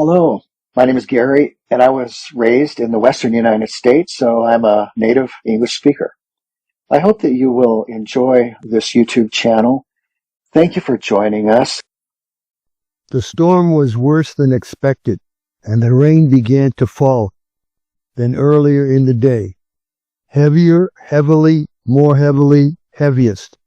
Hello, my name is Gary, and I was raised in the Western United States, so I'm a native English speaker. I hope that you will enjoy this YouTube channel. Thank you for joining us. The storm was worse than expected, and the rain began to fall than earlier in the day. Heavier, heavily, more heavily, heaviest.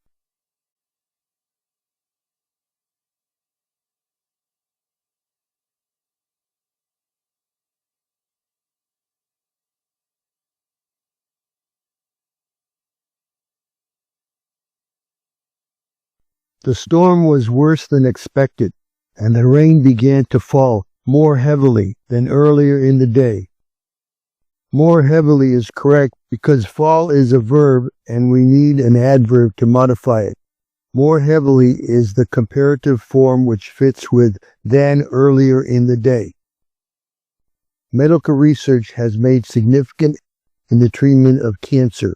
The storm was worse than expected, and the rain began to fall more heavily than earlier in the day. More heavily is correct because fall is a verb and we need an adverb to modify it. More heavily is the comparative form which fits with than earlier in the day. Medical research has made significant in the treatment of cancer.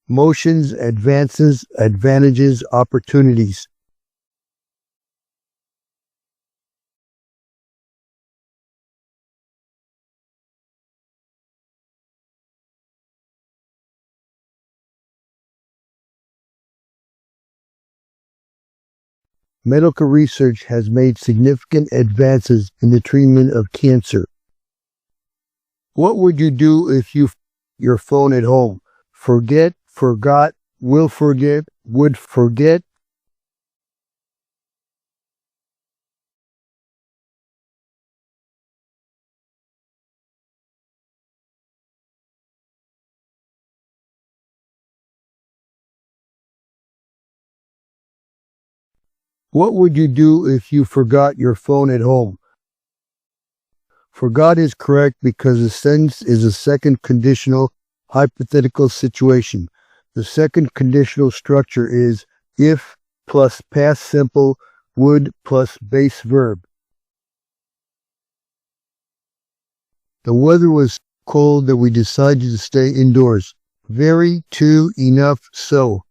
Motions, advances, advantages, opportunities. Medical research has made significant advances in the treatment of cancer. What would you do if you your phone at home? Forget, forgot, will forget, would forget. What would you do if you forgot your phone at home? Forgot is correct because the sentence is a second conditional hypothetical situation. The second conditional structure is if plus past simple would plus base verb. The weather was cold that we decided to stay indoors. Very, too, enough, so.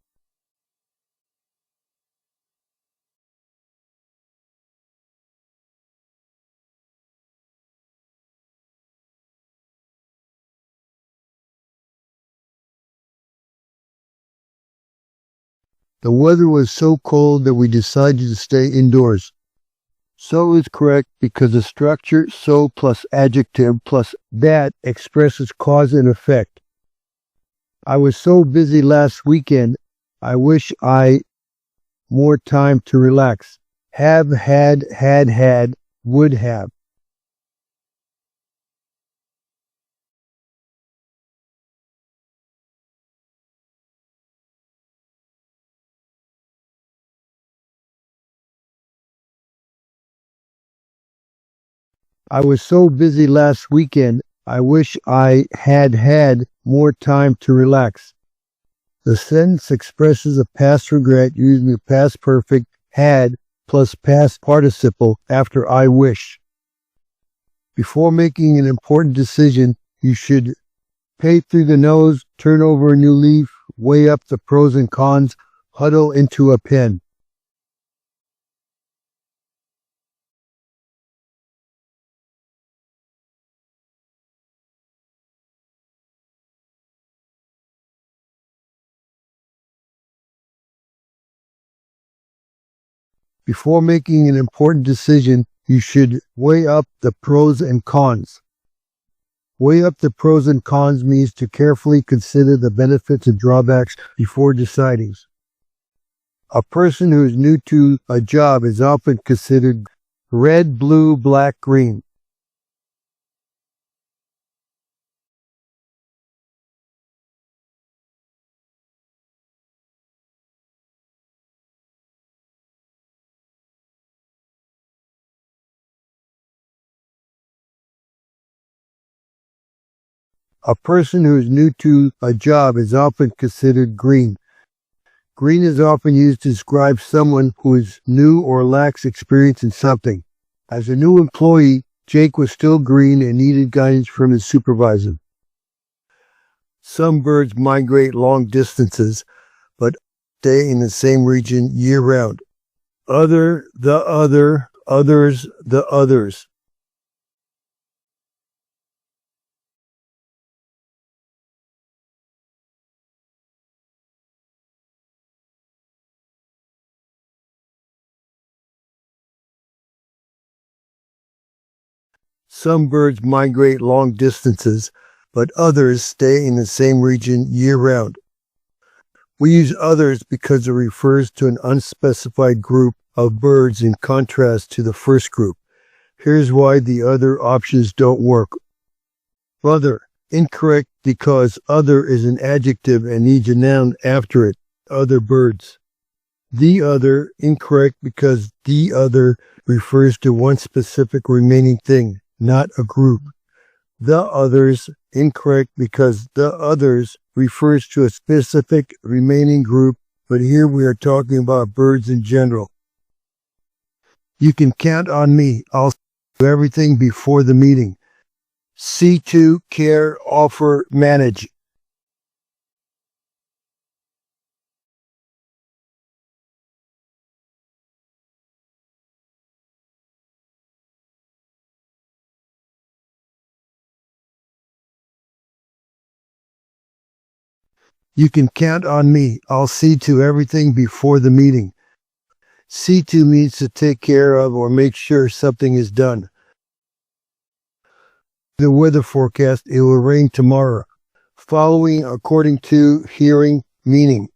The weather was so cold that we decided to stay indoors. So is correct because the structure so plus adjective plus that expresses cause and effect. I was so busy last weekend, I wish I more time to relax. Have, had, would have. I was so busy last weekend, I wish I had more time to relax. The sentence expresses a past regret using the past perfect had plus past participle after I wish. Before making an important decision, you should pay through the nose, turn over a new leaf, weigh up the pros and cons, huddle into a pen. Before making an important decision, you should weigh up the pros and cons. Weigh up the pros and cons means to carefully consider the benefits and drawbacks before deciding. A person who is new to a job is often considered red, blue, black, green. A person who is new to a job is often considered green. Green is often used to describe someone who is new or lacks experience in something. As a new employee, Jake was still green and needed guidance from his supervisor. Some birds migrate long distances, but stay in the same region year-round. Other, the other, others, the others. Some birds migrate long distances, but others stay in the same region year-round. We use others because it refers to an unspecified group of birds in contrast to the first group. Here's why the other options don't work. Other, incorrect because other is an adjective and needs a noun after it, other birds. The other, incorrect because the other refers to one specific remaining thing, not a group. The others, incorrect because the others refers to a specific remaining group, but here we are talking about birds in general. You can count on me. I'll do everything before the meeting. See to, care, offer, manage. You can count on me. I'll see to everything before the meeting. See to means to take care of or make sure something is done. The weather forecast, it will rain tomorrow. Following, according to, hearing, meaning.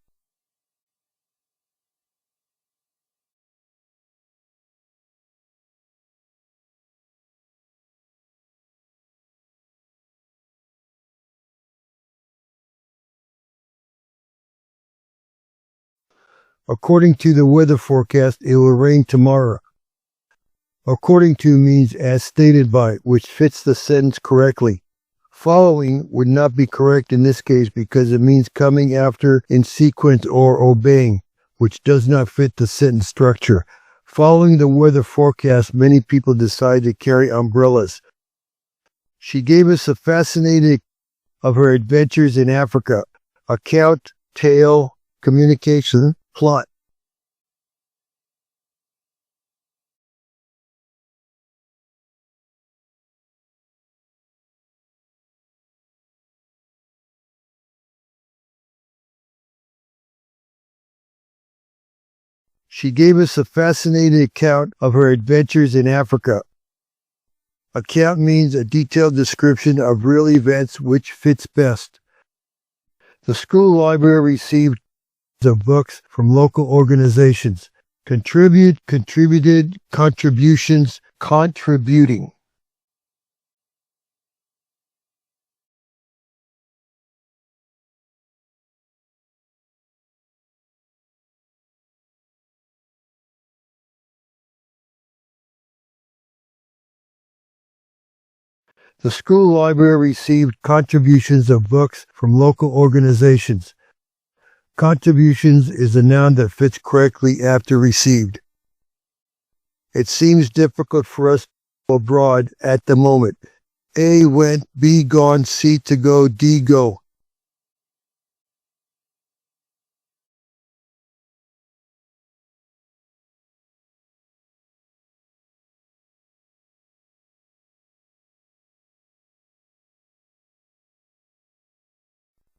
According to the weather forecast, it will rain tomorrow. According to means as stated by, which fits the sentence correctly. Following would not be correct in this case because it means coming after, in sequence, or obeying, which does not fit the sentence structure. Following the weather forecast, many people decide to carry umbrellas. She gave us a fascinating of her adventures in Africa. Account, tale, communication, plot. She gave us a fascinating account of her adventures in Africa. Account means a detailed description of real events which fits best. The school library received of books from local organizations. Contribute, contributed, contributions, contributing. The school library received contributions of books from local organizations. Contributions is a noun that fits correctly after received. It seems difficult for us to go abroad at the moment. A went, B gone, C to go, D go.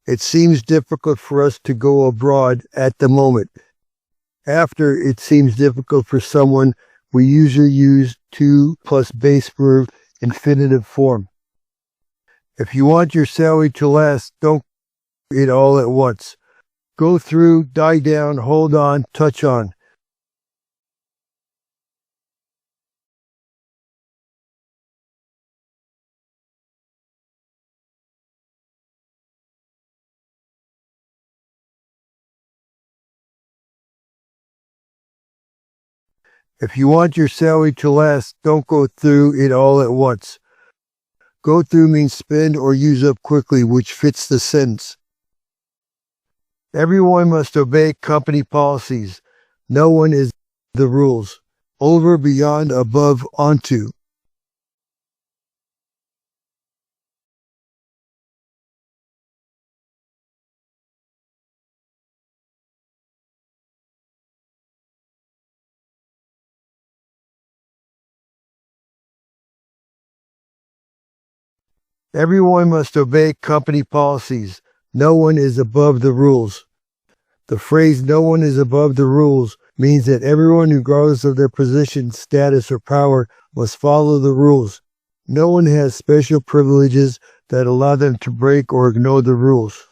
It seems difficult for us to go abroad at the moment. After it seems difficult for someone, we usually use to plus base verb infinitive form. If you want your salary to last, don't do it all at once. Go through, die down, hold on, touch on. If you want your salary to last, don't go through it all at once. Go through means spend or use up quickly, which fits the sentence. Everyone must obey company policies. No one is the rules. Over, beyond, above, onto. Everyone must obey company policies. No one is above the rules. The phrase no one is above the rules means that everyone, regardless of their position, status, or power, must follow the rules. No one has special privileges that allow them to break or ignore the rules.